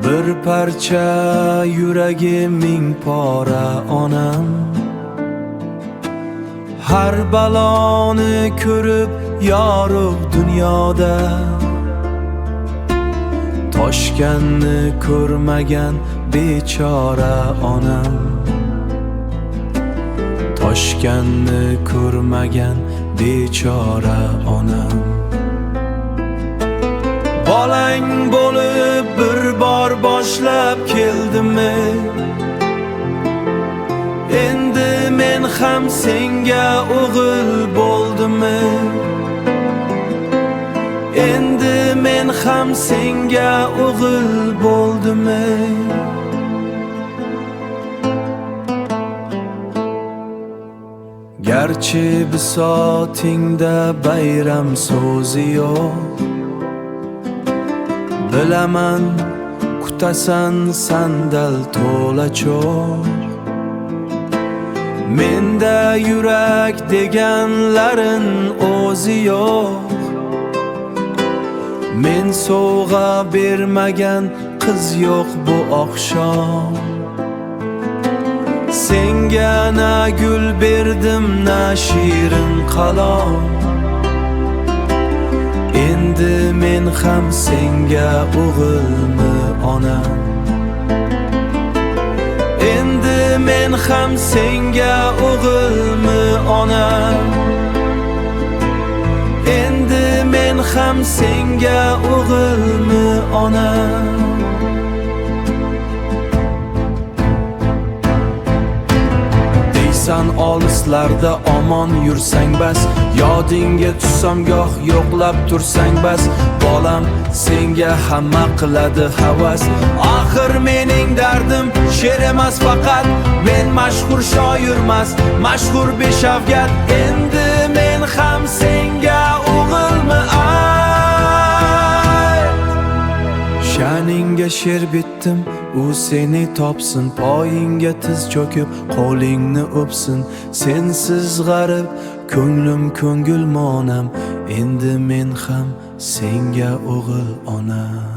Bir parcha yuragim ming pora onam. Har baloni ko'rib yorug' dunyoda, toshganni ko'rmagan bechora onam. Toshganni ko'rmagan bechora onam. Bolang bo'lib bir bor boshlab keldimmi? Endi men ham senga o'g'il bo'ldimmi? Endi men ham senga o'g'il bo'ldimmi? Garchi bisotingda bayram so'zi yo'q, bilaman kutasan sandal to'la cho'q. Menda yurak deganlarin o'zi yo'q. Men sovg'a bermagan qiz yo'q bu oqshom. Senga na gul berdim na shirin qalom. Endi men ham senga o'g'ilmi onam? Endi men ham senga o'g'ilmi onam? Endi men ham senga o'g'ilmi onam? Deysan olislarda omon yursang bas, yodingga tushsam goh yo'qlab tursang bas. Bolam senga hamma qiladi havas. Axir mening dardim she'r emas faqat, men mashhur shoirmas, mashhur beshavgat. Endi men ham senga o'g'ilmi ayt? Sha'ningga she'r bitdim, u seni topsin, poyingga tiz cho'kib qo'lingni o'psin. Sensiz g'arib ko'nglim ko'ngil monam, endi men ham senga o'g'il onam.